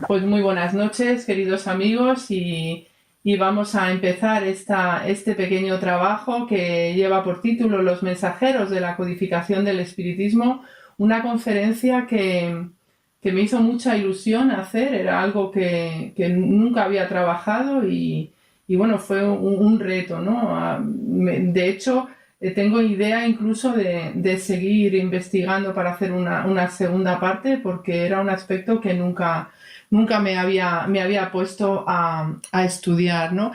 Pues muy buenas noches, queridos amigos, y vamos a empezar este pequeño trabajo que lleva por título Los mensajeros de la codificación del espiritismo, una conferencia que me hizo mucha ilusión hacer, era algo que nunca había trabajado y bueno, fue un reto, ¿no? De hecho, tengo idea incluso de seguir investigando para hacer una segunda parte porque era un aspecto que nunca me había puesto a estudiar, ¿no?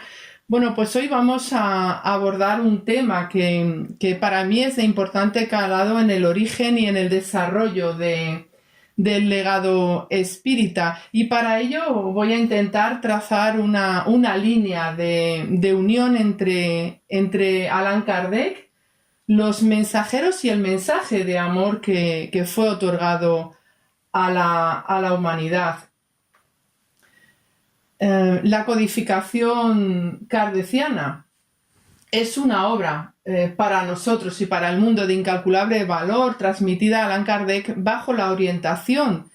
Bueno, pues hoy vamos a abordar un tema que para mí es de importante calado en el origen y en el desarrollo del legado espírita. Y para ello voy a intentar trazar una línea de unión entre Allan Kardec, los mensajeros y el mensaje de amor que fue otorgado a la humanidad. La codificación kardeciana es una obra para nosotros y para el mundo de incalculable valor, transmitida a Allan Kardec bajo la orientación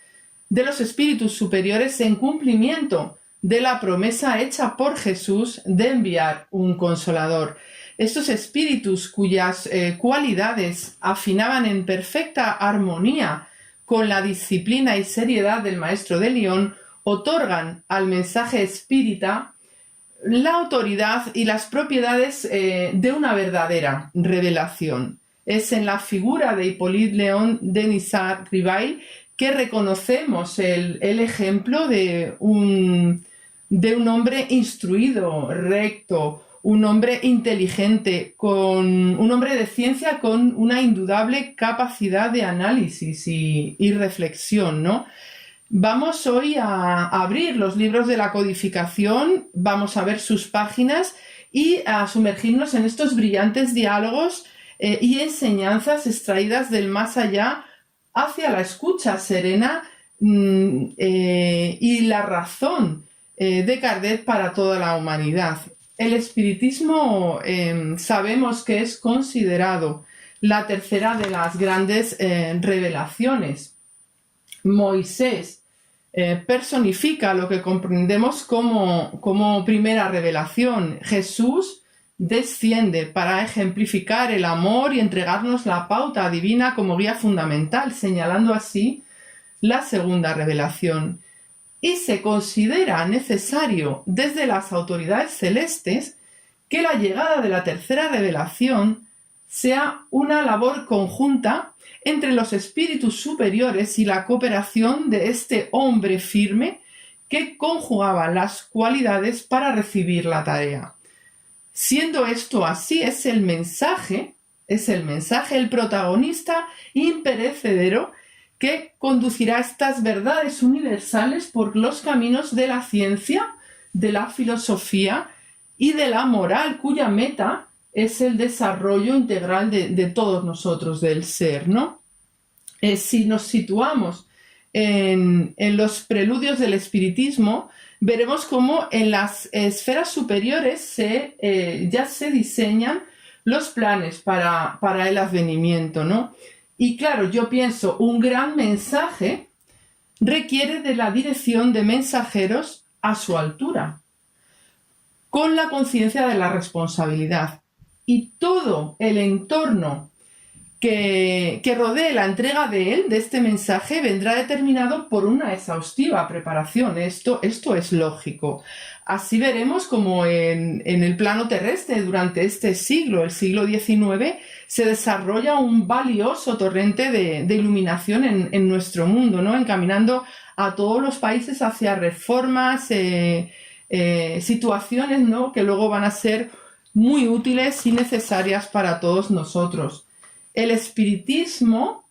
de los espíritus superiores en cumplimiento de la promesa hecha por Jesús de enviar un consolador. Estos espíritus cuyas cualidades afinaban en perfecta armonía con la disciplina y seriedad del Maestro de Lyon otorgan al mensaje espírita la autoridad y las propiedades de una verdadera revelación. Es en la figura de Hippolyte Léon Denisard Rivail que reconocemos el ejemplo de un hombre instruido, recto, un hombre inteligente, un hombre de ciencia con una indudable capacidad de análisis y reflexión, ¿no? Vamos hoy a abrir los libros de la codificación, vamos a ver sus páginas y a sumergirnos en estos brillantes diálogos y enseñanzas extraídas del más allá hacia la escucha serena y la razón de Kardec para toda la humanidad. El espiritismo sabemos que es considerado la tercera de las grandes revelaciones. Moisés personifica lo que comprendemos como primera revelación. Jesús desciende para ejemplificar el amor y entregarnos la pauta divina como guía fundamental, señalando así la segunda revelación. Y se considera necesario desde las autoridades celestes que la llegada de la tercera revelación sea una labor conjunta entre los espíritus superiores y la cooperación de este hombre firme que conjugaba las cualidades para recibir la tarea. Siendo esto así, es el mensaje, el protagonista imperecedero que conducirá estas verdades universales por los caminos de la ciencia, de la filosofía y de la moral, cuya meta es el desarrollo integral de todos nosotros, del ser, ¿no? Si nos situamos en los preludios del espiritismo, veremos cómo en las esferas superiores ya se diseñan los planes para el advenimiento, ¿no? Y claro, yo pienso, un gran mensaje requiere de la dirección de mensajeros a su altura, con la conciencia de la responsabilidad. Y todo el entorno que rodee la entrega de este mensaje, vendrá determinado por una exhaustiva preparación. Esto es lógico. Así veremos como en el plano terrestre durante este siglo, el siglo XIX, se desarrolla un valioso torrente de iluminación en nuestro mundo, ¿no? Encaminando a todos los países hacia reformas, situaciones, ¿no?, que luego van a ser muy útiles y necesarias para todos nosotros. El espiritismo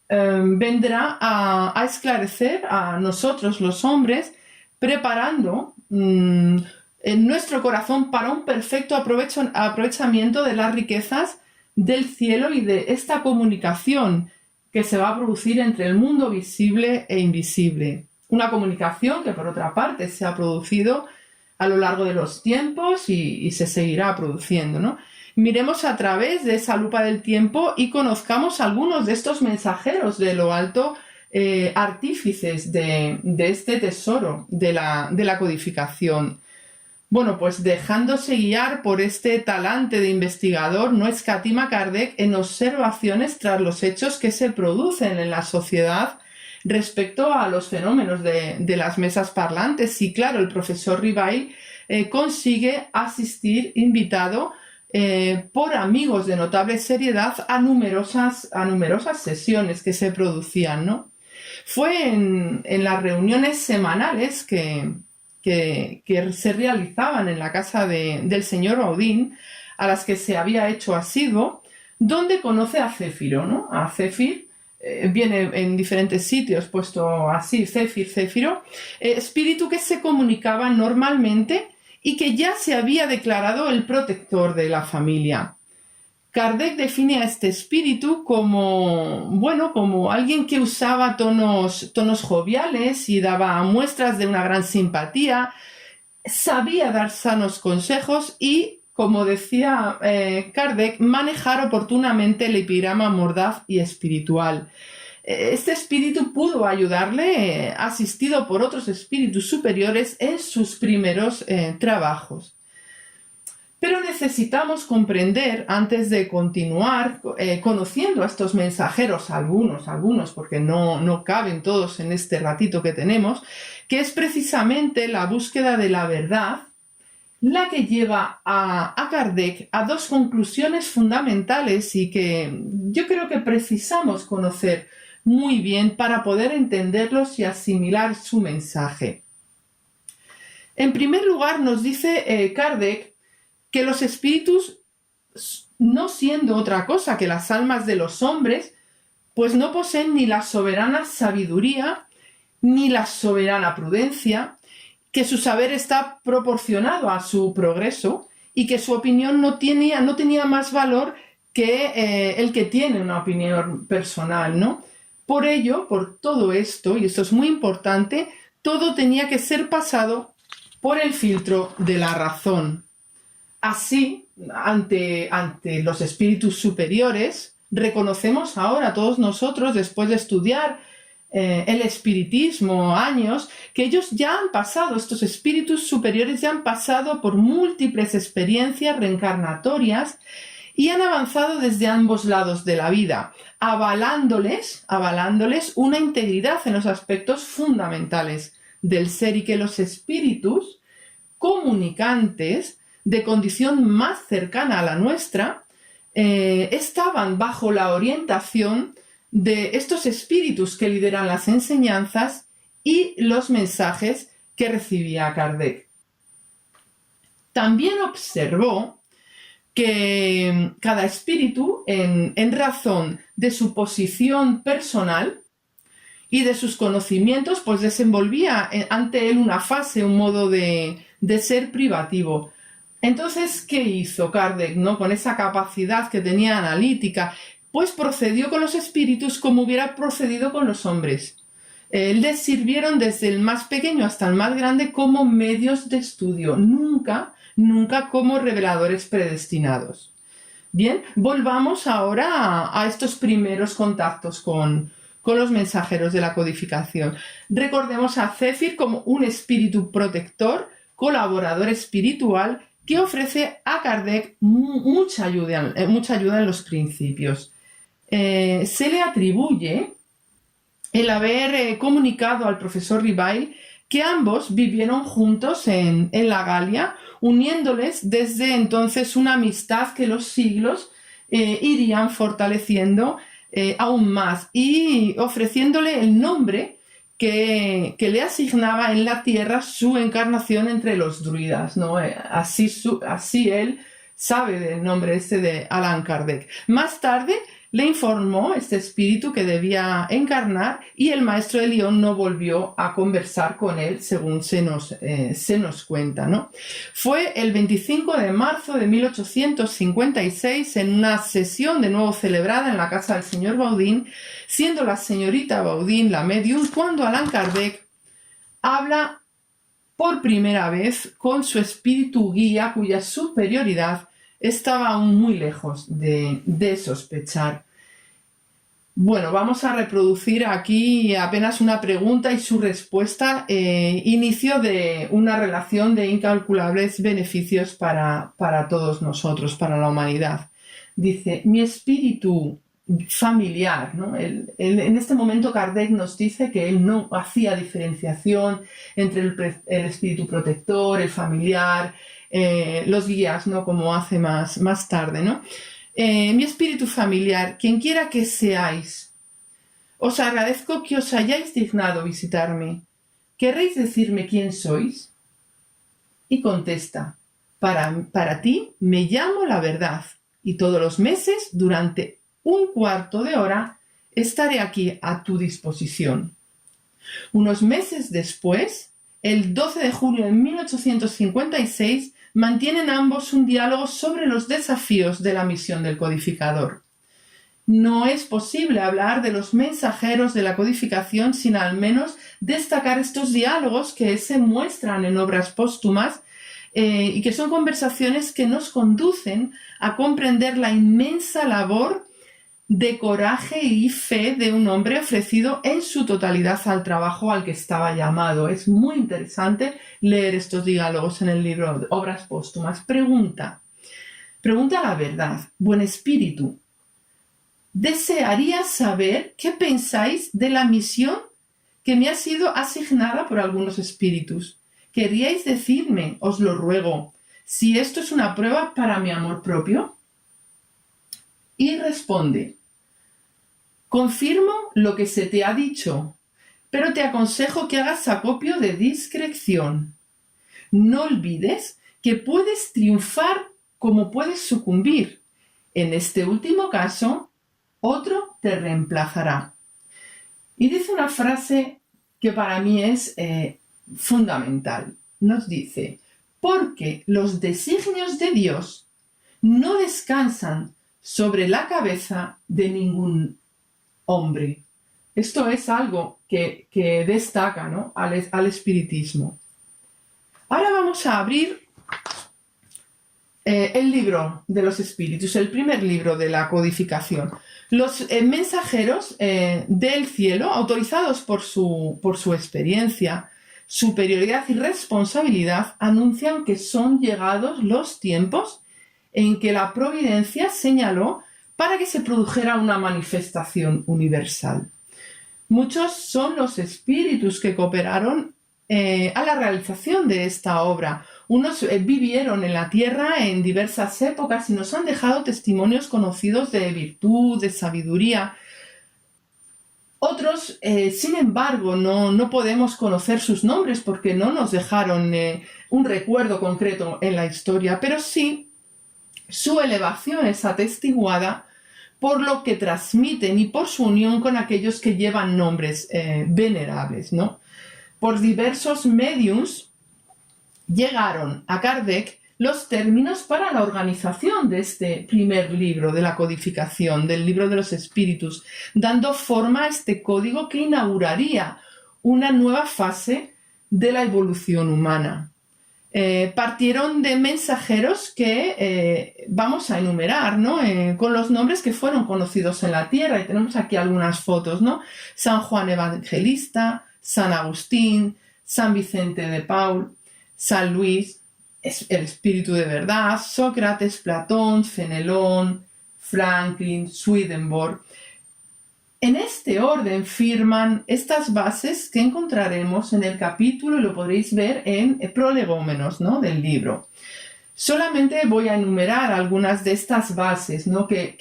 vendrá a esclarecer a nosotros los hombres, preparando en nuestro corazón para un perfecto aprovechamiento de las riquezas del cielo y de esta comunicación que se va a producir entre el mundo visible e invisible. Una comunicación que, por otra parte, se ha producido a lo largo de los tiempos y se seguirá produciendo, ¿no? Miremos a través de esa lupa del tiempo y conozcamos algunos de estos mensajeros de lo alto artífices de este tesoro de la codificación. Bueno, pues dejándose guiar por este talante de investigador, no escatima Kardec en observaciones tras los hechos que se producen en la sociedad respecto a los fenómenos de las mesas parlantes. Y claro, el profesor Rivail consigue asistir invitado por amigos de notable seriedad a numerosas sesiones que se producían, ¿no? Fue en las reuniones semanales que se realizaban en la casa del señor Baudín, a las que se había hecho asiduo, donde conoce a Céfiro, ¿no? A Céfir, viene en diferentes sitios puesto así, Céfiro, espíritu que se comunicaba normalmente y que ya se había declarado el protector de la familia. Kardec define a este espíritu como alguien que usaba tonos joviales y daba muestras de una gran simpatía, sabía dar sanos consejos y, como decía Kardec, manejar oportunamente el epigrama mordaz y espiritual. Este espíritu pudo ayudarle, asistido por otros espíritus superiores, en sus primeros trabajos. Pero necesitamos comprender, antes de continuar, conociendo a estos mensajeros, algunos, porque no caben todos en este ratito que tenemos, que es precisamente la búsqueda de la verdad la que lleva a Kardec a dos conclusiones fundamentales y que yo creo que precisamos conocer muy bien para poder entenderlos y asimilar su mensaje. En primer lugar, nos dice Kardec que los espíritus, no siendo otra cosa que las almas de los hombres, pues no poseen ni la soberana sabiduría ni la soberana prudencia, que su saber está proporcionado a su progreso y que su opinión no tenía más valor que el que tiene una opinión personal, ¿no? Por ello, por todo esto, y esto es muy importante, todo tenía que ser pasado por el filtro de la razón. Así, ante los espíritus superiores, reconocemos ahora todos nosotros, después de estudiar el espiritismo años, que ellos ya han pasado, estos espíritus superiores ya han pasado por múltiples experiencias reencarnatorias y han avanzado desde ambos lados de la vida, avalándoles una integridad en los aspectos fundamentales del ser, y que los espíritus comunicantes de condición más cercana a la nuestra estaban bajo la orientación de estos espíritus que lideran las enseñanzas y los mensajes que recibía Kardec. También observó que cada espíritu, en razón de su posición personal y de sus conocimientos, pues desenvolvía ante él una fase, un modo de ser privativo. Entonces, ¿qué hizo Kardec, ¿no? Con esa capacidad que tenía analítica? Pues procedió con los espíritus como hubiera procedido con los hombres. Les sirvieron desde el más pequeño hasta el más grande como medios de estudio, nunca como reveladores predestinados. Bien, volvamos ahora a estos primeros contactos con los mensajeros de la codificación. Recordemos a Céfir como un espíritu protector, colaborador espiritual, que ofrece a Kardec mucha ayuda en los principios. Se le atribuye el haber comunicado al profesor Rivail que ambos vivieron juntos en la Galia, uniéndoles desde entonces una amistad que los siglos irían fortaleciendo aún más y ofreciéndole el nombre que le asignaba en la tierra su encarnación entre los druidas, ¿no? Así él sabe del nombre de Allan Kardec. Más tarde le informó este espíritu que debía encarnar y el maestro de Lyon no volvió a conversar con él, según se nos cuenta, ¿no? Fue el 25 de marzo de 1856, en una sesión de nuevo celebrada en la casa del señor Baudín, siendo la señorita Baudín la medium, cuando Allan Kardec habla por primera vez con su espíritu guía, cuya superioridad estaba aún muy lejos de sospechar. Bueno, vamos a reproducir aquí apenas una pregunta y su respuesta, inicio de una relación de incalculables beneficios para todos nosotros, para la humanidad. Dice, mi espíritu familiar, ¿no? En este momento Kardec nos dice que él no hacía diferenciación entre el espíritu protector, el familiar, los guías, ¿no? Como hace más tarde, ¿no? Mi espíritu familiar, quien quiera que seáis, os agradezco que os hayáis dignado visitarme. ¿Querréis decirme quién sois? Y contesta, para ti me llamo la verdad, y todos los meses, durante un cuarto de hora, estaré aquí a tu disposición. Unos meses después, el 12 de julio de 1856, mantienen ambos un diálogo sobre los desafíos de la misión del codificador. No es posible hablar de los mensajeros de la codificación sin al menos destacar estos diálogos que se muestran en obras póstumas y que son conversaciones que nos conducen a comprender la inmensa labor de coraje y fe de un hombre ofrecido en su totalidad al trabajo al que estaba llamado. Es muy interesante leer estos diálogos en el libro de Obras Póstumas. Pregunta la verdad, buen espíritu. Desearía saber qué pensáis de la misión que me ha sido asignada por algunos espíritus. ¿Queríais decirme, os lo ruego, si esto es una prueba para mi amor propio? Y responde, confirmo lo que se te ha dicho, pero te aconsejo que hagas acopio de discreción. No olvides que puedes triunfar como puedes sucumbir. En este último caso, otro te reemplazará. Y dice una frase que para mí es fundamental. Nos dice, porque los designios de Dios no descansan sobre la cabeza de ningún hombre. Esto es algo que destaca, ¿no? al espiritismo. Ahora vamos a abrir el libro de los espíritus, el primer libro de la codificación. Los mensajeros del cielo, autorizados por su experiencia, superioridad y responsabilidad, anuncian que son llegados los tiempos en que la providencia señaló para que se produjera una manifestación universal. Muchos son los espíritus que cooperaron a la realización de esta obra. Unos vivieron en la tierra en diversas épocas y nos han dejado testimonios conocidos de virtud, de sabiduría. Otros, sin embargo, no podemos conocer sus nombres porque no nos dejaron un recuerdo concreto en la historia, pero sí su elevación es atestiguada por lo que transmiten y por su unión con aquellos que llevan nombres venerables, ¿no? Por diversos mediums llegaron a Kardec los términos para la organización de este primer libro de la codificación, del libro de los espíritus, dando forma a este código que inauguraría una nueva fase de la evolución humana. Partieron de mensajeros que vamos a enumerar, ¿no? Con los nombres que fueron conocidos en la tierra, y tenemos aquí algunas fotos, ¿no? San Juan Evangelista, San Agustín, San Vicente de Paul, San Luis, el espíritu de verdad, Sócrates, Platón, Fenelón, Franklin, Swedenborg. En este orden firman estas bases que encontraremos en el capítulo, y lo podréis ver en Prolegómenos, ¿no? del libro. Solamente voy a enumerar algunas de estas bases, ¿no? que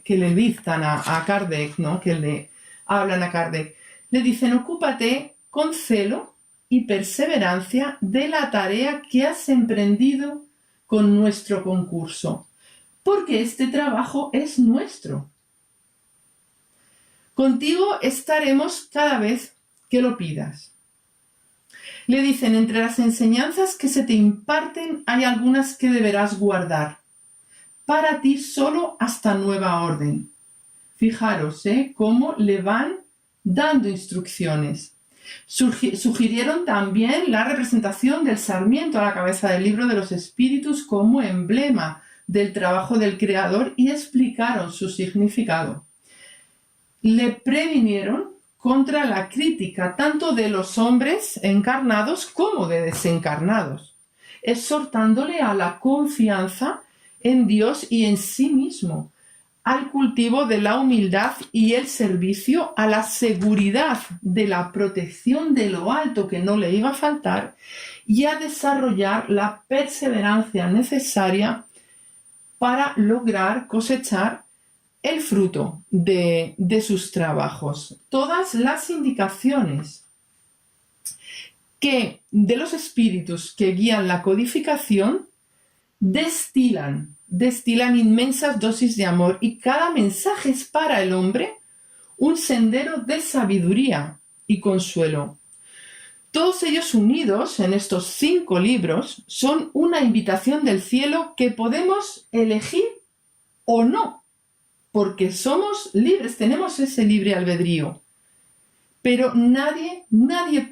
le dictan a Kardec, ¿no? que le hablan a Kardec. Le dicen, ocúpate con celo y perseverancia de la tarea que has emprendido con nuestro concurso, porque este trabajo es nuestro. Contigo estaremos cada vez que lo pidas. Le dicen, entre las enseñanzas que se te imparten hay algunas que deberás guardar, para ti solo hasta nueva orden. Fijaros cómo le van dando instrucciones. Sugirieron también la representación del sarmiento a la cabeza del libro de los espíritus como emblema del trabajo del Creador y explicaron su significado. le previnieron contra la crítica tanto de los hombres encarnados como de desencarnados, exhortándole a la confianza en Dios y en sí mismo, al cultivo de la humildad y el servicio, a la seguridad de la protección de lo alto que no le iba a faltar y a desarrollar la perseverancia necesaria para lograr cosechar el fruto de sus trabajos. Todas las indicaciones que de los espíritus que guían la codificación destilan inmensas dosis de amor, y cada mensaje es para el hombre un sendero de sabiduría y consuelo. Todos ellos unidos en estos 5 libros son una invitación del cielo que podemos elegir o no, porque somos libres, tenemos ese libre albedrío. Pero nadie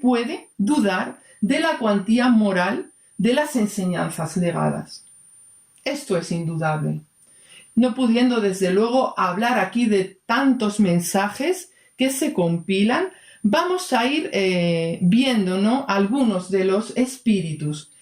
puede dudar de la cuantía moral de las enseñanzas legadas. Esto es indudable. No pudiendo, desde luego, hablar aquí de tantos mensajes que se compilan, vamos a ir viendo, ¿no?, algunos de los espíritus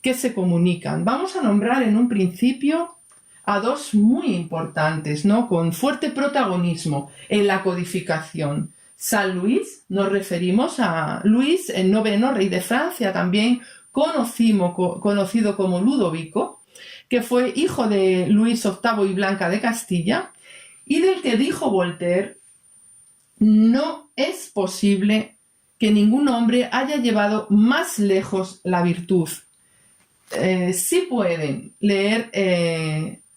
que se comunican. Vamos a nombrar en un principio a 2 muy importantes, ¿no?, con fuerte protagonismo en la codificación. San Luis, nos referimos a Luis, el 9º rey de Francia, también conocido como Ludovico, que fue hijo de Luis VIII y Blanca de Castilla, y del que dijo Voltaire: no es posible que ningún hombre haya llevado más lejos la virtud. Sí pueden leer,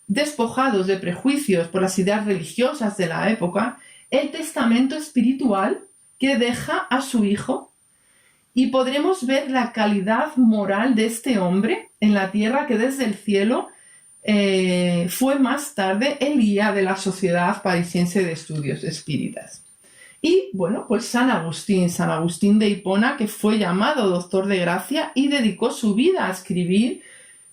despojados de prejuicios por las ideas religiosas de la época, el testamento espiritual que deja a su hijo, y podremos ver la calidad moral de este hombre en la tierra, que desde el cielo fue más tarde el guía de la Sociedad Parisiense de Estudios Espíritas. Y bueno, pues San Agustín de Hipona, que fue llamado doctor de gracia y dedicó su vida a escribir,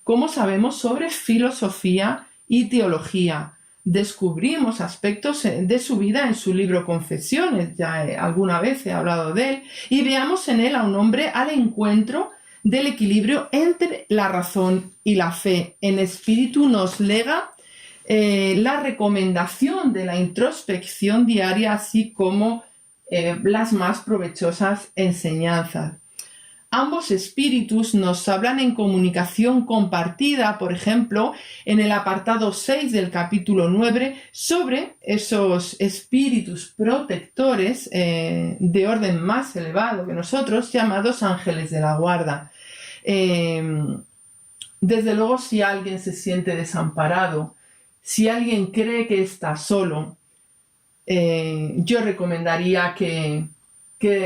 como sabemos, sobre filosofía y teología. Descubrimos aspectos de su vida en su libro Confesiones, ya alguna vez he hablado de él, y veamos en él a un hombre al encuentro del equilibrio entre la razón y la fe. En espíritu nos lega la recomendación de la introspección diaria, así como las más provechosas enseñanzas. Ambos espíritus nos hablan en comunicación compartida, por ejemplo, en el apartado 6 del capítulo 9, sobre esos espíritus protectores de orden más elevado que nosotros, llamados ángeles de la guarda. Desde luego, si alguien se siente desamparado, si alguien cree que está solo, yo recomendaría que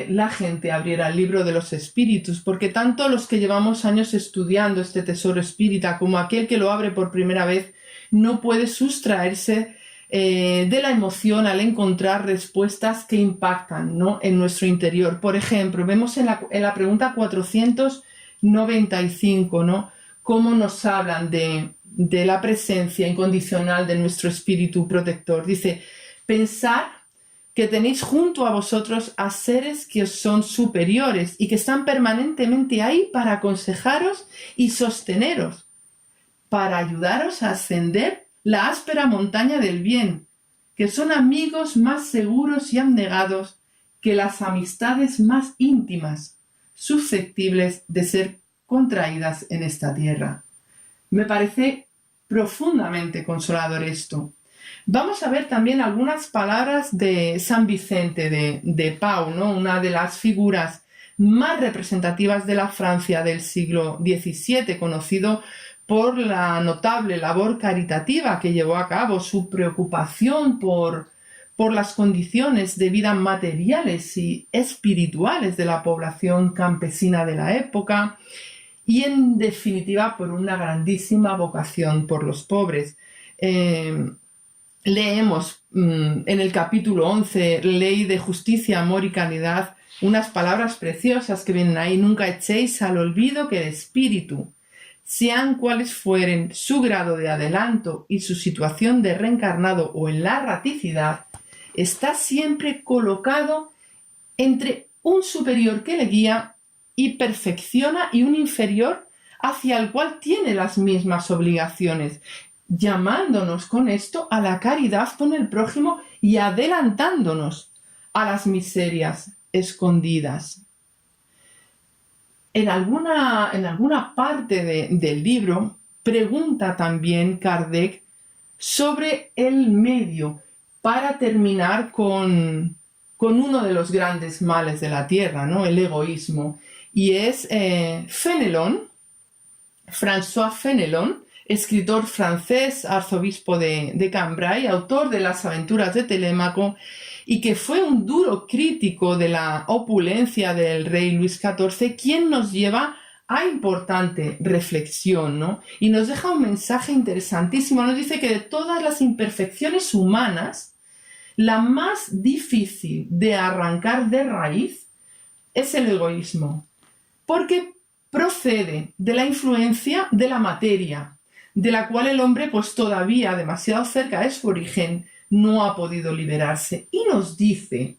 la gente abriera el libro de los espíritus, porque tanto los que llevamos años estudiando este tesoro espírita como aquel que lo abre por primera vez no puede sustraerse de la emoción al encontrar respuestas que impactan, ¿no?, en nuestro interior. Por ejemplo, vemos en la pregunta 495, ¿no?, cómo nos hablan de la presencia incondicional de nuestro espíritu protector. Dice: pensar que tenéis junto a vosotros a seres que os son superiores y que están permanentemente ahí para aconsejaros y sosteneros, para ayudaros a ascender la áspera montaña del bien, que son amigos más seguros y abnegados que las amistades más íntimas, susceptibles de ser contraídas en esta tierra. Me parece profundamente consolador esto. Vamos a ver también algunas palabras de San Vicente de Pau, ¿no?, una de las figuras más representativas de la Francia del siglo XVII, conocido por la notable labor caritativa que llevó a cabo, su preocupación por las condiciones de vida materiales y espirituales de la población campesina de la época, y en definitiva por una grandísima vocación por los pobres. Leemos en el capítulo 11, Ley de Justicia, Amor y Caridad, unas palabras preciosas que vienen ahí: nunca echéis al olvido que el espíritu, sean cuales fueren su grado de adelanto y su situación de reencarnado o en la raticidad, está siempre colocado entre un superior que le guía y perfecciona y un inferior hacia el cual tiene las mismas obligaciones, llamándonos con esto a la caridad con el prójimo y adelantándonos a las miserias escondidas. En alguna parte del libro pregunta también Kardec sobre el medio para terminar con uno de los grandes males de la tierra, ¿no? El egoísmo. Y es Fénelon, François Fénelon, escritor francés, arzobispo de Cambrai, autor de las aventuras de Telémaco, y que fue un duro crítico de la opulencia del rey Luis XIV, quien nos lleva a importante reflexión, ¿no? Y nos deja un mensaje interesantísimo. Nos dice que de todas las imperfecciones humanas, la más difícil de arrancar de raíz es el egoísmo, porque procede de la influencia de la materia, de la cual el hombre, pues todavía demasiado cerca de su origen, no ha podido liberarse. Y nos dice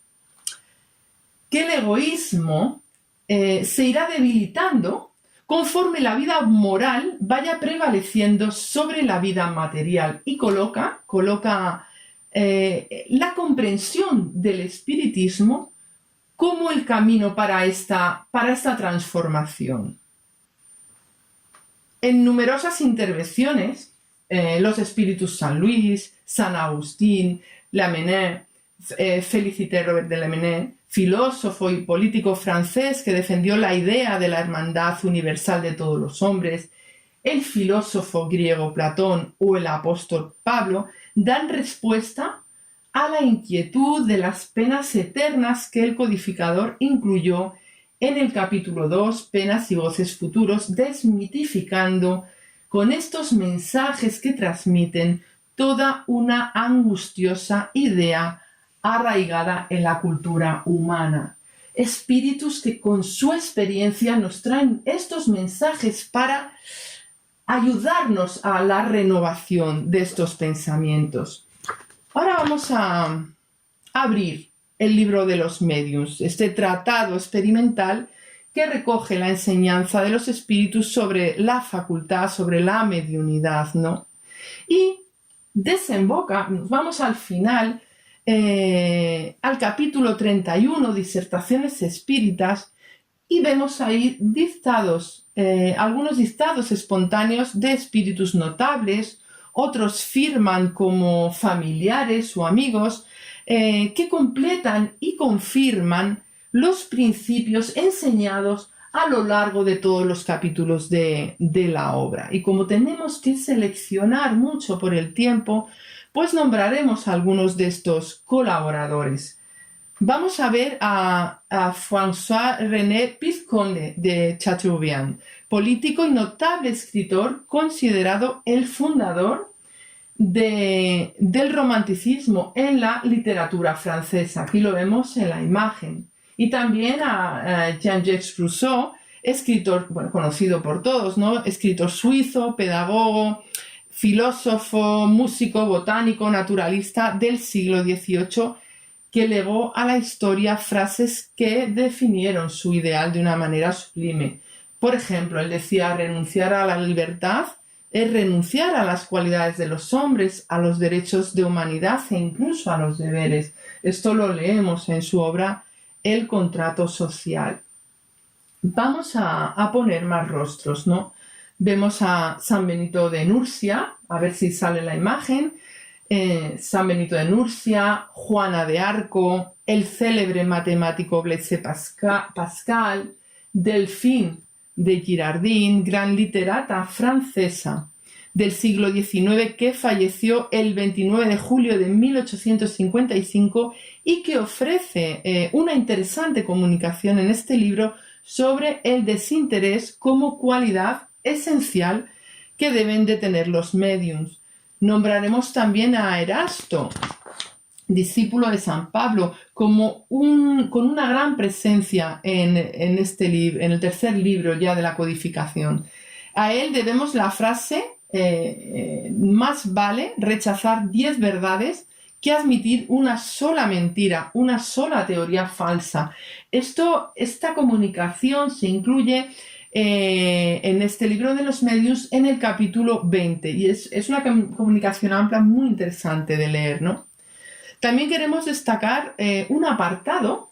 que el egoísmo se irá debilitando conforme la vida moral vaya prevaleciendo sobre la vida material, y coloca la comprensión del espiritismo como el camino para esta transformación. En numerosas intervenciones, los espíritus San Luis, San Agustín, Lamennais, Félicité Robert de Lamennais, filósofo y político francés que defendió la idea de la hermandad universal de todos los hombres, el filósofo griego Platón o el apóstol Pablo, dan respuesta a la inquietud de las penas eternas que el codificador incluyó en el capítulo 2, Penas y Goces Futuros, desmitificando con estos mensajes que transmiten toda una angustiosa idea arraigada en la cultura humana. Espíritus que con su experiencia nos traen estos mensajes para ayudarnos a la renovación de estos pensamientos. Ahora vamos a abrir el libro de los médiuns, este tratado experimental que recoge la enseñanza de los espíritus sobre la facultad, sobre la mediunidad, ¿no? Y desemboca, nos vamos al final, al capítulo 31, Disertaciones Espíritas, y vemos ahí dictados, algunos dictados espontáneos de espíritus notables, otros firman como familiares o amigos, que completan y confirman los principios enseñados a lo largo de todos los capítulos de la obra. Y como tenemos que seleccionar mucho por el tiempo, pues nombraremos a algunos de estos colaboradores. Vamos a ver a François-René Pizconde de Chateaubriand, político y notable escritor, considerado el fundador del romanticismo en la literatura francesa. Aquí lo vemos en la imagen. Y también a Jean-Jacques Rousseau, escritor, bueno, conocido por todos, ¿no? Escritor suizo, pedagogo, filósofo, músico, botánico, naturalista del siglo XVIII, que legó a la historia frases que definieron su ideal de una manera sublime. Por ejemplo, él decía: renunciar a la libertad es renunciar a las cualidades de los hombres, a los derechos de humanidad e incluso a los deberes. Esto lo leemos en su obra El contrato social. Vamos a poner más rostros, ¿no? Vemos a San Benito de Nursia, a ver si sale la imagen. San Benito de Nursia, Juana de Arco, el célebre matemático Blaise Pascal, Delphine de Girardin, gran literata francesa del siglo XIX que falleció el 29 de julio de 1855 y que ofrece una interesante comunicación en este libro sobre el desinterés como cualidad esencial que deben de tener los médiums. Nombraremos también a Erasto, discípulo de San Pablo, con una gran presencia en el tercer libro ya de la codificación. A él debemos la frase: más vale rechazar 10 verdades que admitir una sola mentira, una sola teoría falsa. Esta comunicación se incluye en este libro de los medios en el capítulo 20 y es una comunicación amplia muy interesante de leer, ¿no? También queremos destacar un apartado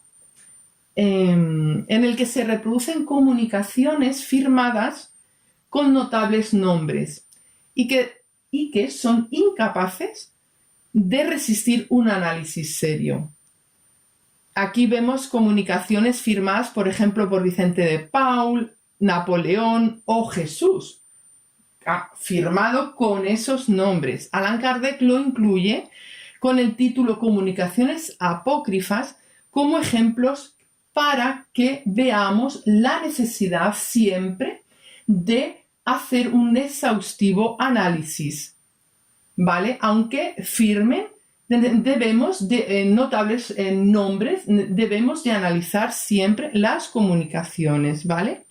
en el que se reproducen comunicaciones firmadas con notables nombres y que son incapaces de resistir un análisis serio. Aquí vemos comunicaciones firmadas, por ejemplo, por Vicente de Paul, Napoleón o Jesús, firmado con esos nombres. Allan Kardec lo incluye con el título Comunicaciones apócrifas como ejemplos para que veamos la necesidad siempre de hacer un exhaustivo análisis, ¿vale? Aunque firmen, debemos de notables nombres, debemos de analizar siempre las comunicaciones, ¿vale?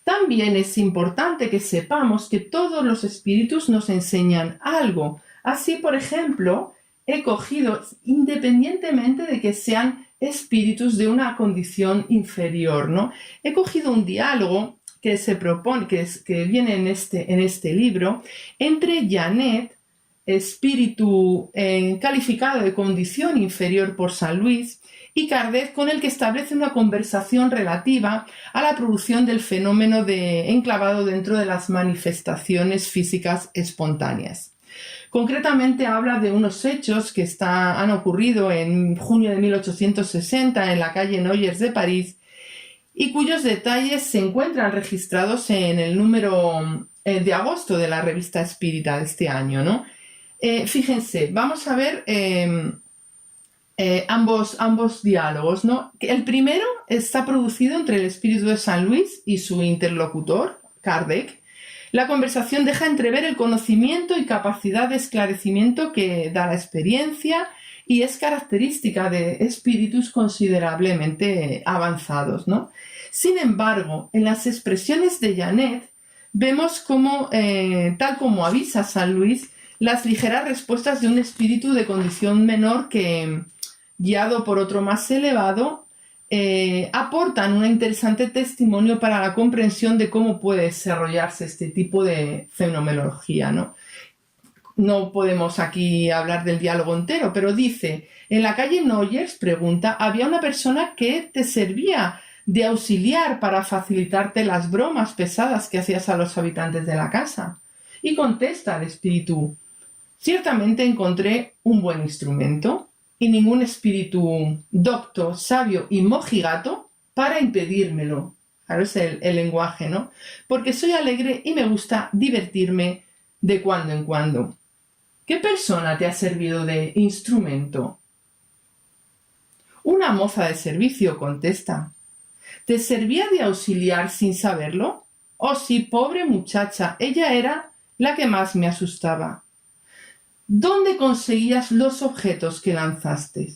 También es importante que sepamos que todos los espíritus nos enseñan algo. Así, por ejemplo, he cogido, independientemente de que sean espíritus de una condición inferior, ¿no? He cogido un diálogo que se propone, que viene en este libro, entre Janet, espíritu calificado de condición inferior por San Luis, y Kardec, con el que establece una conversación relativa a la producción del fenómeno enclavado dentro de las manifestaciones físicas espontáneas. Concretamente habla de unos hechos que han ocurrido en junio de 1860 en la calle Noyers de París y cuyos detalles se encuentran registrados en el número de agosto de la revista Espírita de este año, ¿no? Fíjense, vamos a ver ambos diálogos, ¿no? El primero está producido entre el espíritu de San Luis y su interlocutor, Kardec. La conversación deja entrever el conocimiento y capacidad de esclarecimiento que da la experiencia y es característica de espíritus considerablemente avanzados, ¿no? Sin embargo, en las expresiones de Janet vemos como, tal como avisa San Luis, las ligeras respuestas de un espíritu de condición menor que, guiado por otro más elevado, aportan un interesante testimonio para la comprensión de cómo puede desarrollarse este tipo de fenomenología, ¿no? No podemos aquí hablar del diálogo entero, pero dice, en la calle Noyers, pregunta, había una persona que te servía de auxiliar para facilitarte las bromas pesadas que hacías a los habitantes de la casa. Y contesta el espíritu, ciertamente encontré un buen instrumento y ningún espíritu docto, sabio y mojigato para impedírmelo. Claro, es el lenguaje, ¿no? Porque soy alegre y me gusta divertirme de cuando en cuando. ¿Qué persona te ha servido de instrumento? Una moza de servicio, contesta. ¿Te servía de auxiliar sin saberlo? Oh, sí, pobre muchacha, ella era la que más me asustaba. ¿Dónde conseguías los objetos que lanzaste?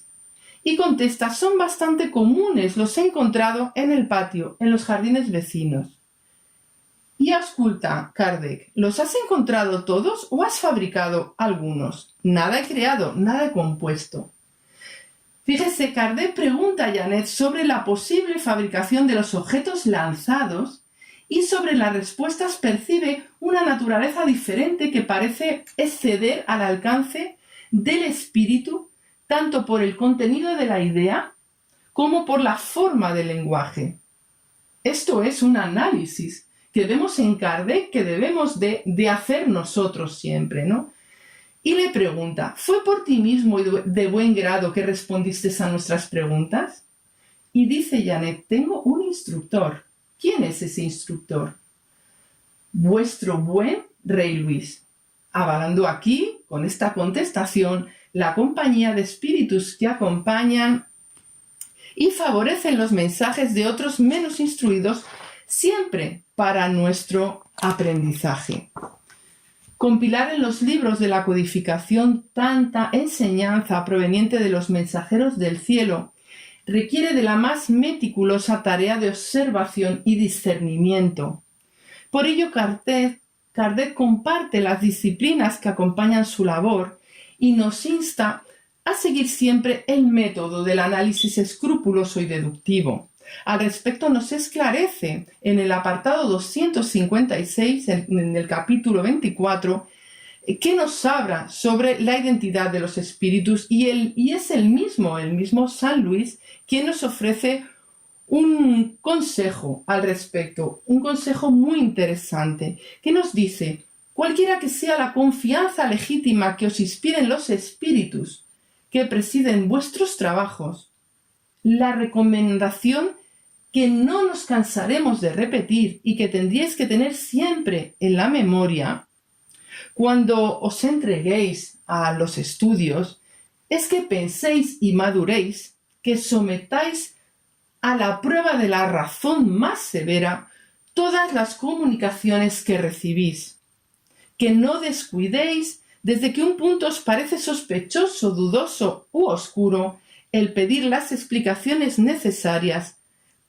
Y contesta, son bastante comunes, los he encontrado en el patio, en los jardines vecinos. Y ausculta, Kardec, ¿los has encontrado todos o has fabricado algunos? Nada he creado, nada he compuesto. Fíjese, Kardec pregunta a Janet sobre la posible fabricación de los objetos lanzados y sobre las respuestas percibe una naturaleza diferente que parece exceder al alcance del espíritu tanto por el contenido de la idea como por la forma del lenguaje. Esto es un análisis que vemos en Kardec que debemos de hacer nosotros siempre, ¿no? Y le pregunta, ¿fue por ti mismo y de buen grado que respondiste a nuestras preguntas? Y dice Janet, tengo un instructor. ¿Quién es ese instructor? Vuestro buen rey Luis. Avalando aquí, con esta contestación, la compañía de espíritus que acompañan y favorecen los mensajes de otros menos instruidos, siempre para nuestro aprendizaje. Compilar en los libros de la codificación tanta enseñanza proveniente de los mensajeros del cielo requiere de la más meticulosa tarea de observación y discernimiento. Por ello, Kardec comparte las disciplinas que acompañan su labor y nos insta a seguir siempre el método del análisis escrupuloso y deductivo. Al respecto nos esclarece en el apartado 256, en el capítulo 24, que nos habla sobre la identidad de los espíritus y es el mismo San Luis, quien nos ofrece un consejo al respecto, un consejo muy interesante, que nos dice: cualquiera que sea la confianza legítima que os inspiren los espíritus que presiden vuestros trabajos, la recomendación que no nos cansaremos de repetir y que tendríais que tener siempre en la memoria cuando os entreguéis a los estudios, es que penséis y maduréis, que sometáis a la prueba de la razón más severa todas las comunicaciones que recibís, que no descuidéis desde que un punto os parece sospechoso, dudoso u oscuro, el pedir las explicaciones necesarias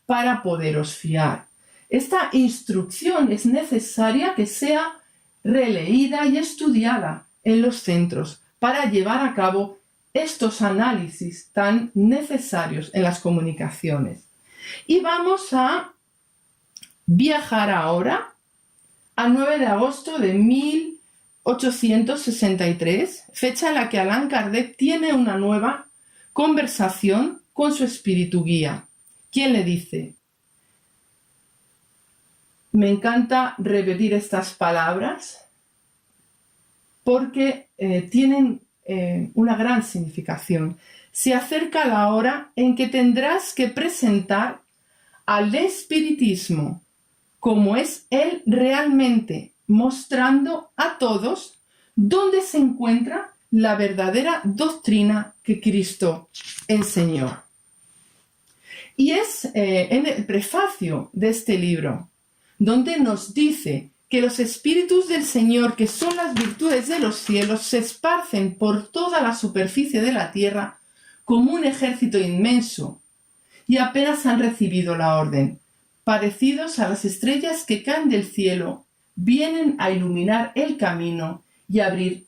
para poderos fiar. Esta instrucción es necesaria que sea releída y estudiada en los centros para llevar a cabo estos análisis tan necesarios en las comunicaciones. Y vamos a viajar ahora al 9 de agosto de 1863, fecha en la que Allan Kardec tiene una nueva conversación con su espíritu guía, quien le dice: me encanta repetir estas palabras porque tienen una gran significación. Se acerca la hora en que tendrás que presentar al espiritismo como es él realmente, mostrando a todos dónde se encuentra la verdadera doctrina que Cristo enseñó. Y es en el prefacio de este libro donde nos dice que los espíritus del Señor, que son las virtudes de los cielos, se esparcen por toda la superficie de la tierra como un ejército inmenso y apenas han recibido la orden. Parecidos a las estrellas que caen del cielo, vienen a iluminar el camino y abrir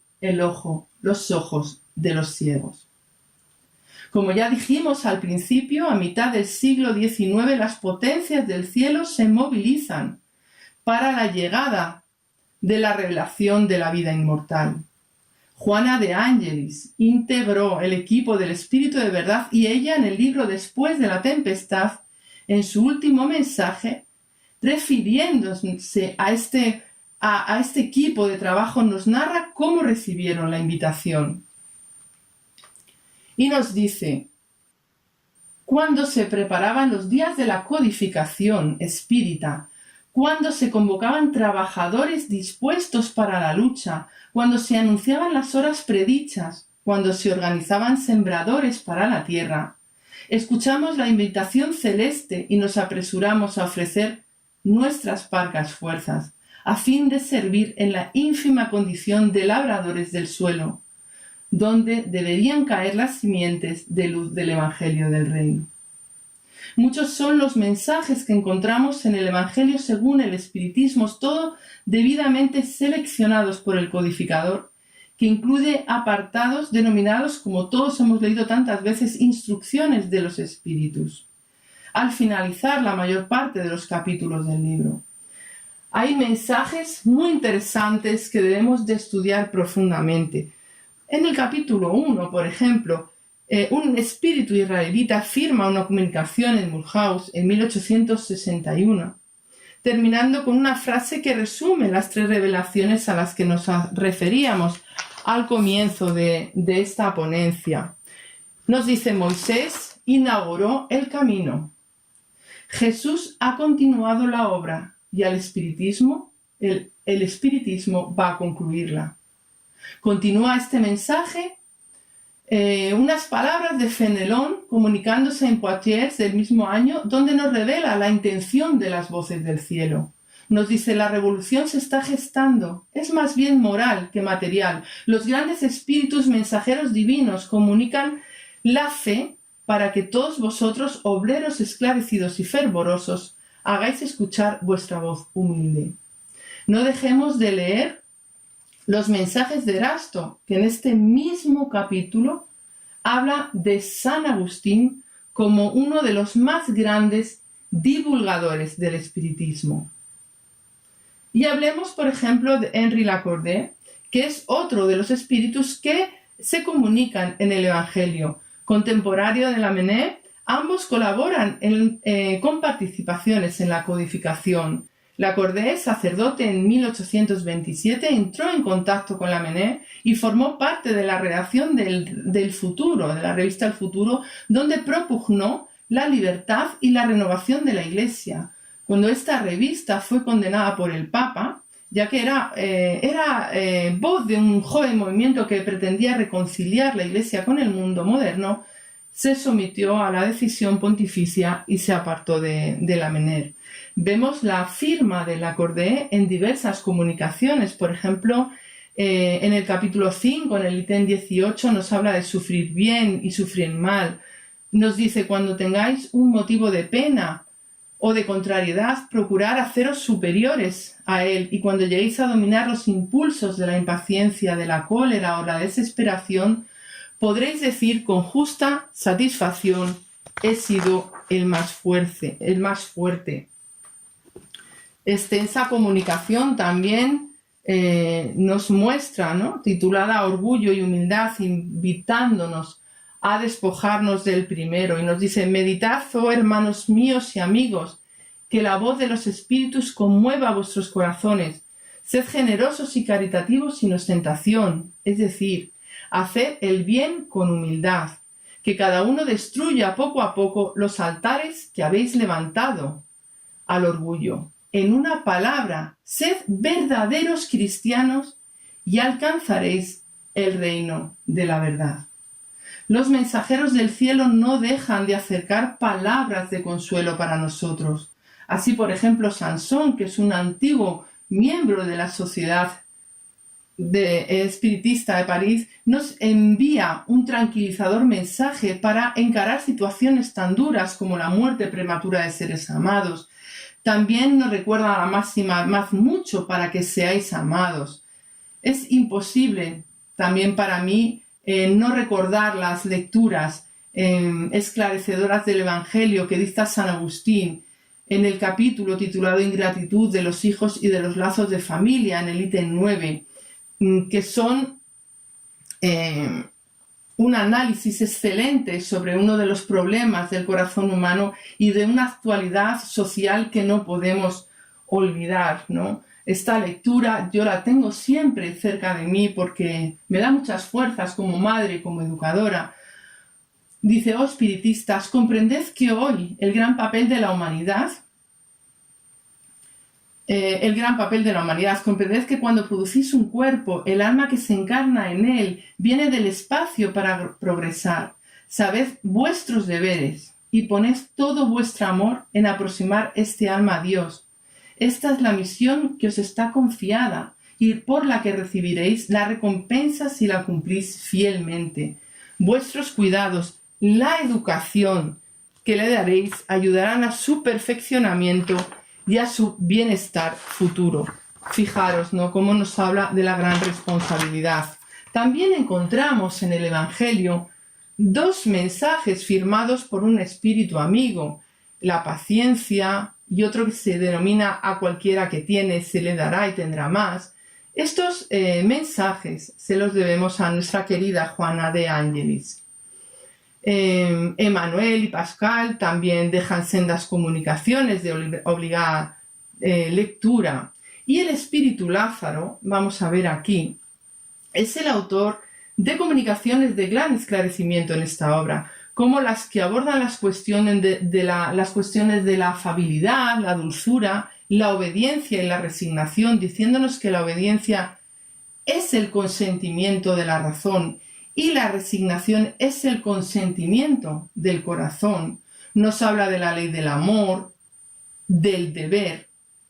los ojos de los ciegos. Como ya dijimos al principio, a mitad del siglo XIX las potencias del cielo se movilizan para la llegada de la revelación de la vida inmortal. Juana de Ángelis integró el equipo del Espíritu de Verdad y ella, en el libro Después de la Tempestad, en su último mensaje, refiriéndose a este equipo de trabajo, nos narra cómo recibieron la invitación. Y nos dice: cuando se preparaban los días de la codificación espírita, cuando se convocaban trabajadores dispuestos para la lucha, cuando se anunciaban las horas predichas, cuando se organizaban sembradores para la tierra, escuchamos la invitación celeste y nos apresuramos a ofrecer nuestras parcas fuerzas, a fin de servir en la ínfima condición de labradores del suelo, donde deberían caer las simientes de luz del Evangelio del Reino. Muchos son los mensajes que encontramos en el Evangelio según el Espiritismo, todo debidamente seleccionados por el codificador, que incluye apartados denominados, como todos hemos leído tantas veces, instrucciones de los espíritus, al finalizar la mayor parte de los capítulos del libro. Hay mensajes muy interesantes que debemos de estudiar profundamente. En el capítulo 1, por ejemplo, un espíritu israelita firma una comunicación en Mulhouse en 1861, terminando con una frase que resume las 3 revelaciones a las que nos referíamos al comienzo de esta ponencia. Nos dice: Moisés inauguró el camino. Jesús ha continuado la obra y el espiritismo va a concluirla. Continúa este mensaje unas palabras de Fenelon comunicándose en Poitiers del mismo año, donde nos revela la intención de las voces del cielo. Nos dice: la revolución se está gestando, es más bien moral que material. Los grandes espíritus mensajeros divinos comunican la fe para que todos vosotros, obreros esclarecidos y fervorosos, hagáis escuchar vuestra voz humilde. No dejemos de leer los mensajes de Erasto, que en este mismo capítulo habla de San Agustín como uno de los más grandes divulgadores del espiritismo. Y hablemos, por ejemplo, de Henri Lacordaire, que es otro de los espíritus que se comunican en el Evangelio. Contemporáneo de Lamennais, ambos colaboran con participaciones en la codificación. Lacordaire, sacerdote en 1827, entró en contacto con Lamennais y formó parte de la redacción del Futuro, de la revista El Futuro, donde propugnó la libertad y la renovación de la Iglesia. Cuando esta revista fue condenada por el Papa, ya que era voz de un joven movimiento que pretendía reconciliar la Iglesia con el mundo moderno, se sometió a la decisión pontificia y se apartó de Lamennais. Vemos la firma de Lacordaire en diversas comunicaciones. Por ejemplo, en el capítulo 5, en el ítem 18, nos habla de sufrir bien y sufrir mal. Nos dice: cuando tengáis un motivo de pena o de contrariedad, procurad haceros superiores a él, y cuando lleguéis a dominar los impulsos de la impaciencia, de la cólera o la desesperación, podréis decir con justa satisfacción: he sido el más fuerte. Extensa comunicación también nos muestra, ¿no?, titulada Orgullo y Humildad, invitándonos a despojarnos del primero, y nos dice: meditad, oh hermanos míos y amigos, que la voz de los espíritus conmueva vuestros corazones. Sed generosos y caritativos sin ostentación, es decir, haced el bien con humildad, que cada uno destruya poco a poco los altares que habéis levantado al orgullo. En una palabra, sed verdaderos cristianos y alcanzaréis el reino de la verdad. Los mensajeros del cielo no dejan de acercar palabras de consuelo para nosotros. Así, por ejemplo, Sansón, que es un antiguo miembro de la Sociedad Espiritista de París, nos envía un tranquilizador mensaje para encarar situaciones tan duras como la muerte prematura de seres amados. También nos recuerda la máxima: amad mucho para que seáis amados. Es imposible también para mí no recordar las lecturas esclarecedoras del Evangelio que dicta San Agustín en el capítulo titulado Ingratitud de los hijos y de los lazos de familia, en el ítem 9, que son un análisis excelente sobre uno de los problemas del corazón humano y de una actualidad social que no podemos olvidar, ¿no? Esta lectura yo la tengo siempre cerca de mí porque me da muchas fuerzas como madre y como educadora. Dice: oh espiritistas, comprended que hoy el gran papel de la humanidad, comprended que cuando producís un cuerpo, el alma que se encarna en él viene del espacio para progresar. Sabed vuestros deberes y poned todo vuestro amor en aproximar este alma a Dios. Esta es la misión que os está confiada y por la que recibiréis la recompensa si la cumplís fielmente. Vuestros cuidados, la educación que le daréis, ayudarán a su perfeccionamiento y a su bienestar futuro. Fijaros, ¿no?, cómo nos habla de la gran responsabilidad. También encontramos en el Evangelio dos mensajes firmados por un espíritu amigo: la paciencia, y otro que se denomina a cualquiera que tiene se le dará y tendrá más. Estos mensajes se los debemos a nuestra querida Juana de Ángelis. Emmanuel y Pascal también dejan sendas comunicaciones de obligada lectura. Y el espíritu Lázaro, vamos a ver aquí, es el autor de comunicaciones de gran esclarecimiento en esta obra, como las que abordan las cuestiones de la afabilidad, la dulzura, la obediencia y la resignación, diciéndonos que la obediencia es el consentimiento de la razón y la resignación es el consentimiento del corazón. Nos habla de la ley del amor, del deber.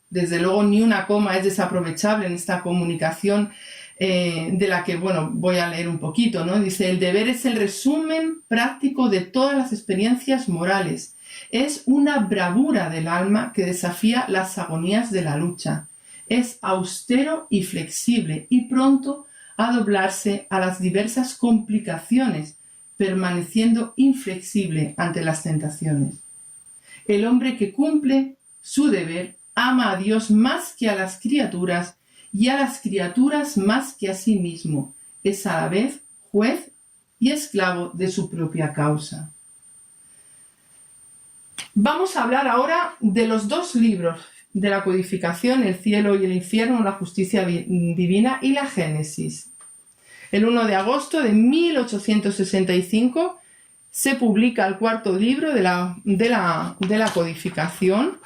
Desde luego, ni una coma es desaprovechable en esta comunicación, de la que, voy a leer un poquito, ¿no? Dice: el deber es el resumen práctico de todas las experiencias morales. Es una bravura del alma que desafía las agonías de la lucha. Es austero y flexible y pronto a doblarse a las diversas complicaciones permaneciendo inflexible ante las tentaciones. El hombre que cumple su deber ama a Dios más que a las criaturas y a las criaturas más que a sí mismo. Es a la vez juez y esclavo de su propia causa. Vamos a hablar ahora de los dos libros de la codificación, el cielo y el infierno, la justicia divina y la Génesis. El 1 de agosto de 1865 se publica el cuarto libro de la codificación,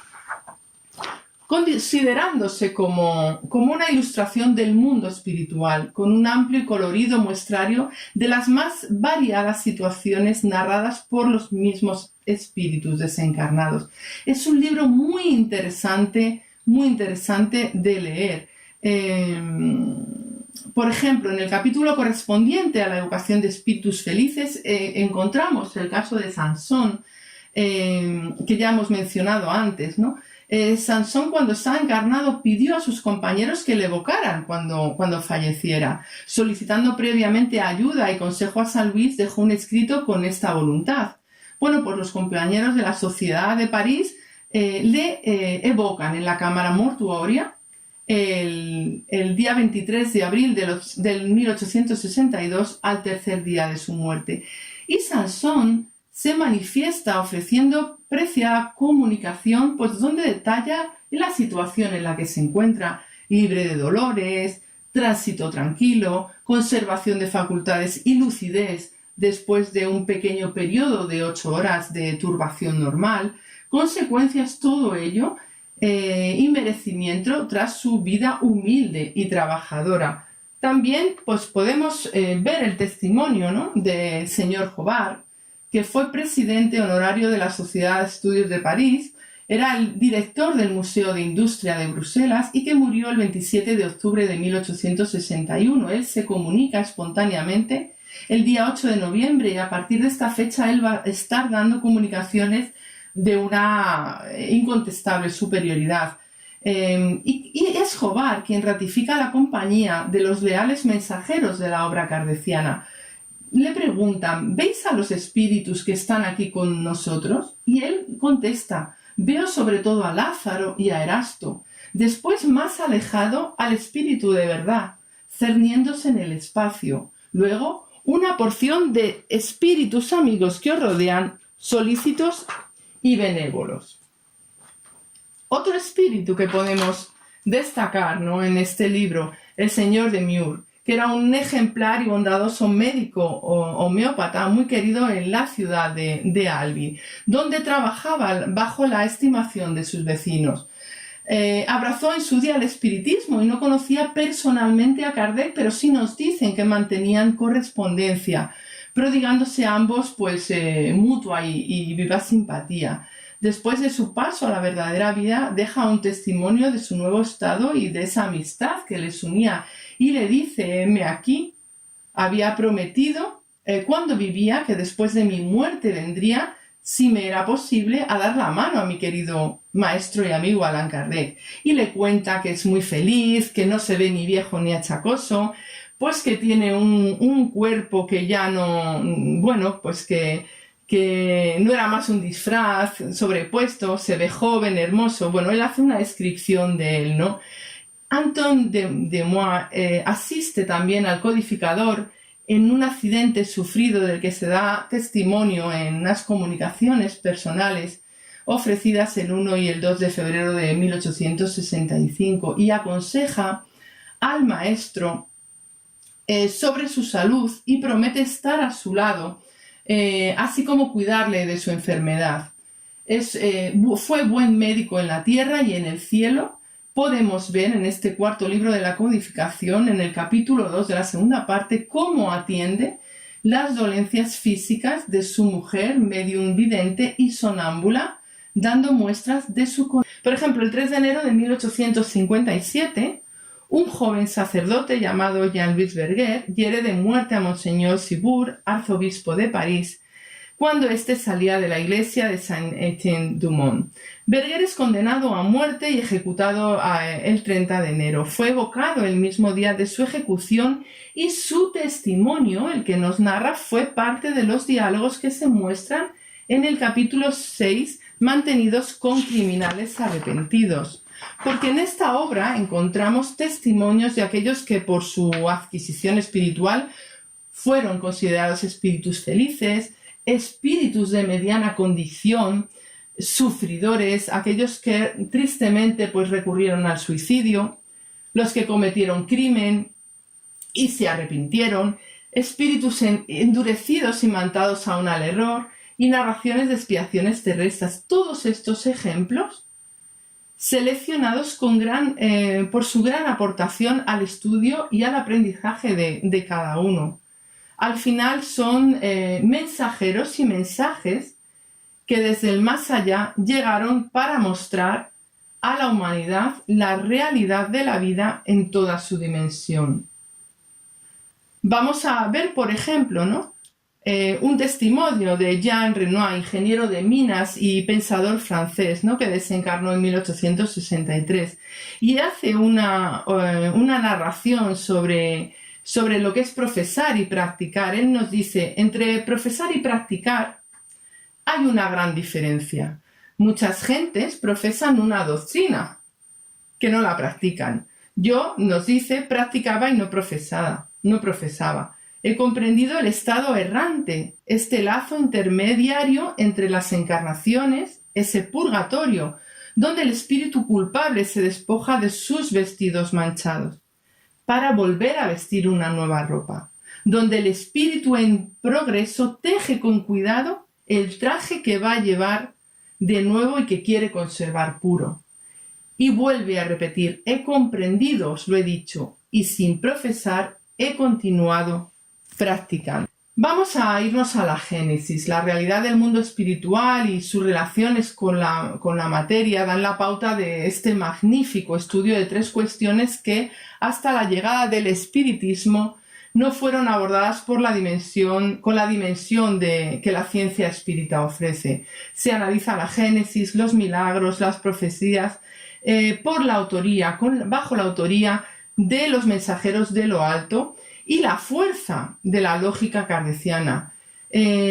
considerándose como una ilustración del mundo espiritual, con un amplio y colorido muestrario de las más variadas situaciones narradas por los mismos espíritus desencarnados. Es un libro muy interesante de leer. Por ejemplo, en el capítulo correspondiente a la educación de espíritus felices encontramos el caso de Sansón, que ya hemos mencionado antes, ¿no? Sansón, cuando estaba encarnado, pidió a sus compañeros que le evocaran cuando falleciera. Solicitando previamente ayuda y consejo a San Luis, dejó un escrito con esta voluntad. Bueno, pues los compañeros de la Sociedad de París le evocan en la cámara mortuoria el día 23 de abril del 1862, al tercer día de su muerte. Y Sansón se manifiesta ofreciendo preciada comunicación, pues donde detalla la situación en la que se encuentra, libre de dolores, tránsito tranquilo, conservación de facultades y lucidez después de un pequeño periodo de 8 horas de turbación normal, consecuencias, todo ello, y merecimiento tras su vida humilde y trabajadora. También pues podemos ver el testimonio, ¿no?, del señor Jobard, que fue presidente honorario de la Sociedad de Estudios de París, era el director del Museo de Industria de Bruselas y que murió el 27 de octubre de 1861. Él se comunica espontáneamente el día 8 de noviembre y a partir de esta fecha él va a estar dando comunicaciones de una incontestable superioridad. Y es Jobard quien ratifica la compañía de los leales mensajeros de la obra kardeciana. Le preguntan: ¿veis a los espíritus que están aquí con nosotros? Y él contesta: veo sobre todo a Lázaro y a Erasto. Después, más alejado, al espíritu de verdad, cerniéndose en el espacio. Luego, una porción de espíritus amigos que os rodean, solícitos y benévolos. Otro espíritu que podemos destacar, ¿no?, en este libro, el señor de Mur, que era un ejemplar y bondadoso médico homeópata muy querido en la ciudad de Albi, donde trabajaba bajo la estimación de sus vecinos. Abrazó en su día el espiritismo y no conocía personalmente a Kardec, pero sí nos dicen que mantenían correspondencia, prodigándose a ambos pues mutua y viva simpatía. Después de su paso a la verdadera vida, deja un testimonio de su nuevo estado y de esa amistad que les unía, y le dice: heme aquí, había prometido cuando vivía que después de mi muerte vendría, si me era posible, a dar la mano a mi querido maestro y amigo Allan Kardec. Y le cuenta que es muy feliz, que no se ve ni viejo ni achacoso, pues que tiene un cuerpo que ya no, bueno, pues que no era más un disfraz sobrepuesto, se ve joven, hermoso. Bueno, él hace una descripción de él, ¿no? Anton de Moix asiste también al codificador en un accidente sufrido del que se da testimonio en unas comunicaciones personales ofrecidas el 1 y el 2 de febrero de 1865, y aconseja al maestro sobre su salud y promete estar a su lado, así como cuidarle de su enfermedad. Fue buen médico en la tierra y en el cielo. Podemos ver en este cuarto libro de la codificación, en el capítulo 2 de la segunda parte, cómo atiende las dolencias físicas de su mujer, medium vidente y sonámbula, dando muestras de su condición. Por ejemplo, el 3 de enero de 1857, un joven sacerdote llamado Jean-Louis Berger hiere de muerte a Monseñor Ciboure, arzobispo de París, cuando éste salía de la iglesia de Saint-Étienne-du-Mont. Berger es condenado a muerte y ejecutado el 30 de enero. Fue evocado el mismo día de su ejecución y su testimonio, el que nos narra, fue parte de los diálogos que se muestran en el capítulo 6, mantenidos con criminales arrepentidos. Porque en esta obra encontramos testimonios de aquellos que por su adquisición espiritual fueron considerados espíritus felices, espíritus de mediana condición, sufridores, aquellos que tristemente pues recurrieron al suicidio, los que cometieron crimen y se arrepintieron, espíritus endurecidos y mandados aún al error, y narraciones de expiaciones terrestres. Todos estos ejemplos seleccionados por su gran aportación al estudio y al aprendizaje de cada uno. Al final son mensajeros y mensajes que desde el más allá llegaron para mostrar a la humanidad la realidad de la vida en toda su dimensión. Vamos a ver, por ejemplo, un testimonio de Jean Renoir, ingeniero de minas y pensador francés, que desencarnó en 1863, y hace una narración sobre lo que es profesar y practicar. Él nos dice: entre profesar y practicar hay una gran diferencia. Muchas gentes profesan una doctrina que no la practican. Yo, nos dice, practicaba y no profesaba. He comprendido el estado errante, este lazo intermediario entre las encarnaciones, ese purgatorio, donde el espíritu culpable se despoja de sus vestidos manchados para volver a vestir una nueva ropa, donde el espíritu en progreso teje con cuidado el traje que va a llevar de nuevo y que quiere conservar puro. Y vuelve a repetir: he comprendido, os lo he dicho, y sin profesar he continuado practicando. Vamos a irnos a la Génesis. La realidad del mundo espiritual y sus relaciones con la materia dan la pauta de este magnífico estudio de 3 cuestiones que, hasta la llegada del espiritismo, no fueron abordadas con la dimensión que la ciencia espírita ofrece. Se analiza la Génesis, los milagros, las profecías, bajo la autoría de los mensajeros de lo alto y la fuerza de la lógica kardeciana.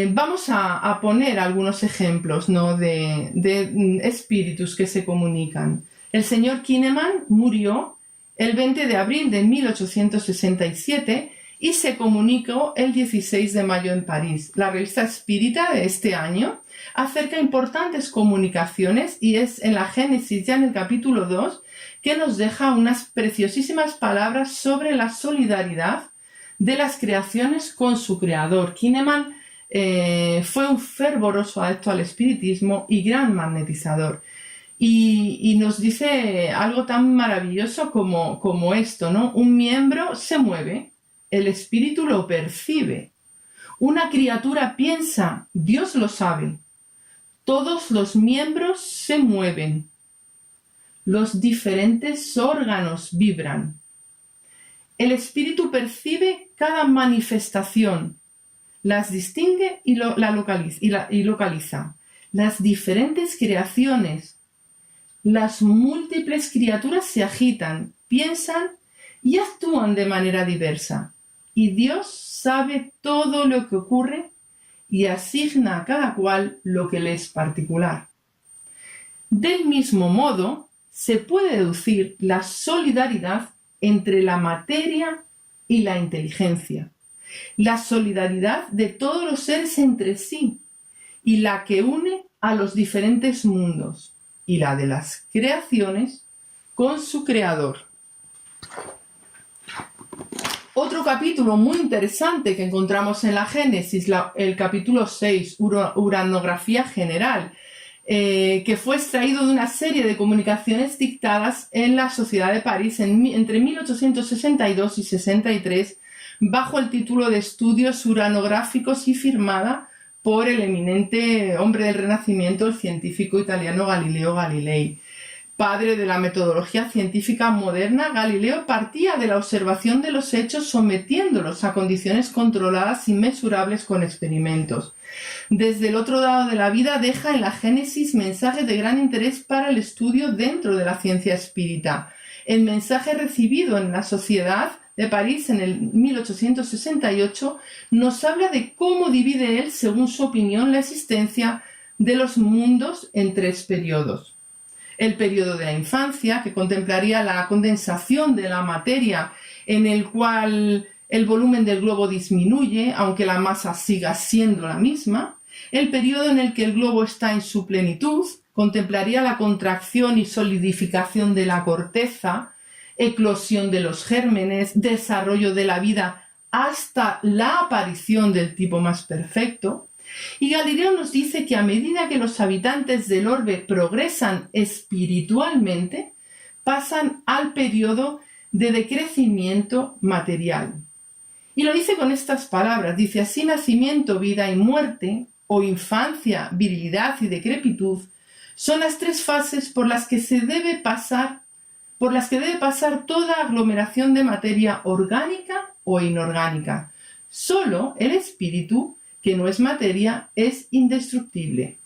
Vamos a poner algunos ejemplos de espíritus que se comunican. El señor Kinneman murió el 20 de abril de 1867 y se comunicó el 16 de mayo en París. La revista espírita de este año acerca importantes comunicaciones y es en la Génesis, ya en el capítulo 2, que nos deja unas preciosísimas palabras sobre la solidaridad de las creaciones con su creador. Kinneman fue un fervoroso adepto al espiritismo y gran magnetizador. Y nos dice algo tan maravilloso como esto, Un miembro se mueve, el espíritu lo percibe. Una criatura piensa, Dios lo sabe. Todos los miembros se mueven. Los diferentes órganos vibran. El espíritu percibe cada manifestación, las distingue y localiza. Las diferentes creaciones, las múltiples criaturas se agitan, piensan y actúan de manera diversa. Y Dios sabe todo lo que ocurre y asigna a cada cual lo que le es particular. Del mismo modo, se puede deducir la solidaridad entre la materia y la inteligencia, la solidaridad de todos los seres entre sí y la que une a los diferentes mundos y la de las creaciones con su creador. Otro capítulo muy interesante que encontramos en la Génesis, el capítulo 6, Uranografía General, que fue extraído de una serie de comunicaciones dictadas en la Sociedad de París entre 1862 y 63, bajo el título de Estudios Uranográficos y firmada por el eminente hombre del Renacimiento, el científico italiano Galileo Galilei. Padre de la metodología científica moderna, Galileo partía de la observación de los hechos sometiéndolos a condiciones controladas y mesurables con experimentos. Desde el otro lado de la vida deja en la Génesis mensajes de gran interés para el estudio dentro de la ciencia espírita. El mensaje recibido en la Sociedad de París en el 1868 nos habla de cómo divide él, según su opinión, la existencia de los mundos en 3 periodos. El periodo de la infancia, que contemplaría la condensación de la materia, en el cual el volumen del globo disminuye, aunque la masa siga siendo la misma. El periodo en el que el globo está en su plenitud contemplaría la contracción y solidificación de la corteza, eclosión de los gérmenes, desarrollo de la vida hasta la aparición del tipo más perfecto. Y Galileo nos dice que a medida que los habitantes del orbe progresan espiritualmente, pasan al periodo de decrecimiento material. Y lo dice con estas palabras, dice: así nacimiento, vida y muerte, o infancia, virilidad y decrepitud, son las 3 fases por las que debe pasar toda aglomeración de materia orgánica o inorgánica. Solo el espíritu, que no es materia, es indestructible.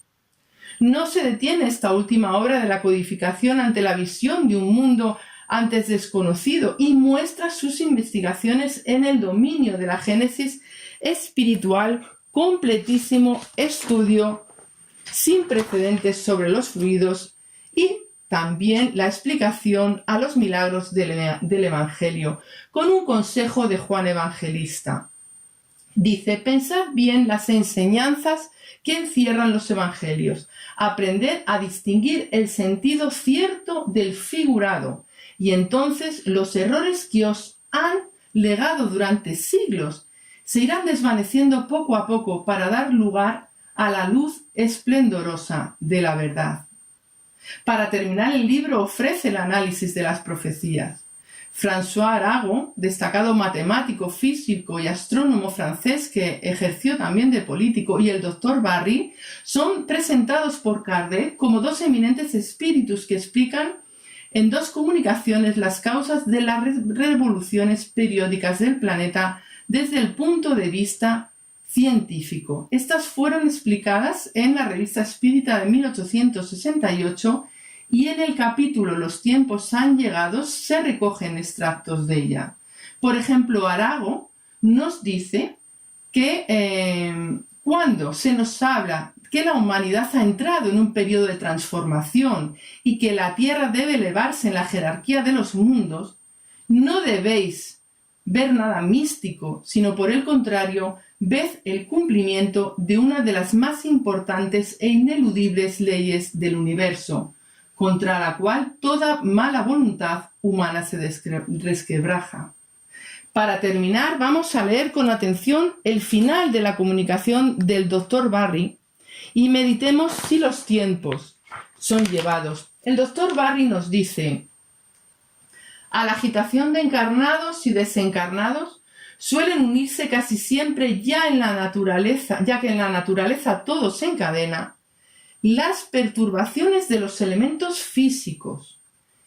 No se detiene esta última obra de la codificación ante la visión de un mundo antes desconocido y muestra sus investigaciones en el dominio de la génesis espiritual, completísimo estudio sin precedentes sobre los fluidos y también la explicación a los milagros del Evangelio, con un consejo de Juan Evangelista. Dice: pensad bien las enseñanzas que encierran los evangelios, aprended a distinguir el sentido cierto del figurado, y entonces los errores que os han legado durante siglos se irán desvaneciendo poco a poco para dar lugar a la luz esplendorosa de la verdad. Para terminar, el libro ofrece el análisis de las profecías. François Arago, destacado matemático, físico y astrónomo francés que ejerció también de político, y el Dr. Barry, son presentados por Kardec como 2 eminentes espíritus que explican en 2 comunicaciones las causas de las revoluciones periódicas del planeta desde el punto de vista científico. Estas fueron explicadas en la Revista Espírita de 1868 y en el capítulo Los tiempos han llegado se recogen extractos de ella. Por ejemplo, Arago nos dice que cuando se nos habla que la humanidad ha entrado en un periodo de transformación y que la Tierra debe elevarse en la jerarquía de los mundos, no debéis ver nada místico, sino por el contrario, ved el cumplimiento de una de las más importantes e ineludibles leyes del universo, contra la cual toda mala voluntad humana se resquebraja. Para terminar, vamos a leer con atención el final de la comunicación del Dr. Barry y meditemos si los tiempos son llevados. El Dr. Barry nos dice: a la agitación de encarnados y desencarnados suelen unirse casi siempre ya que en la naturaleza todo se encadena, las perturbaciones de los elementos físicos.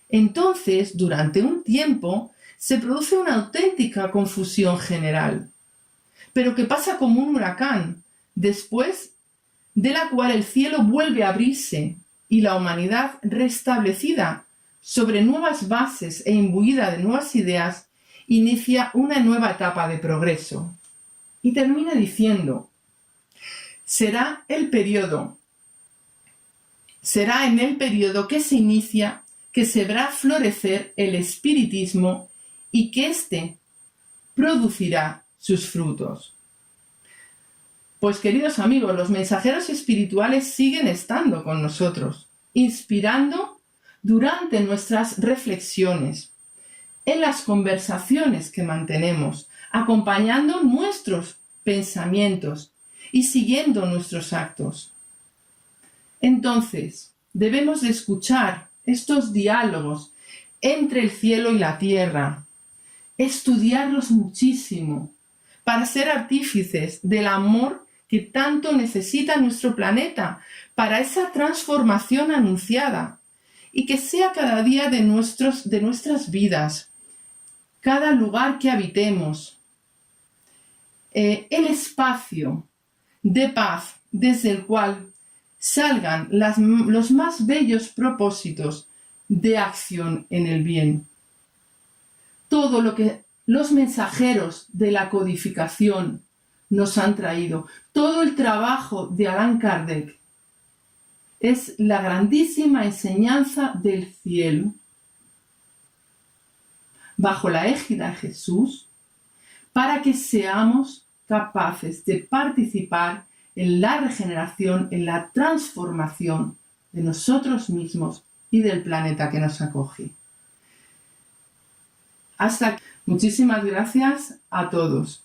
Entonces, durante un tiempo, se produce una auténtica confusión general, pero que pasa como un huracán, después de la cual el cielo vuelve a abrirse y la humanidad, restablecida sobre nuevas bases e imbuida de nuevas ideas, inicia una nueva etapa de progreso. Y termina diciendo: será en el periodo que se inicia que se verá florecer el espiritismo y que éste producirá sus frutos. Pues, queridos amigos, los mensajeros espirituales siguen estando con nosotros, inspirando durante nuestras reflexiones, en las conversaciones que mantenemos, acompañando nuestros pensamientos y siguiendo nuestros actos. Entonces, debemos de escuchar estos diálogos entre el cielo y la tierra, estudiarlos muchísimo para ser artífices del amor que tanto necesita nuestro planeta para esa transformación anunciada y que sea cada día de nuestras vidas, cada lugar que habitemos, el espacio de paz desde el cual salgan los más bellos propósitos de acción en el bien. Todo lo que los mensajeros de la codificación nos han traído, todo el trabajo de Allan Kardec, es la grandísima enseñanza del cielo, bajo la égida de Jesús, para que seamos capaces de participar en la regeneración, en la transformación de nosotros mismos y del planeta que nos acoge. Hasta aquí. Muchísimas gracias a todos.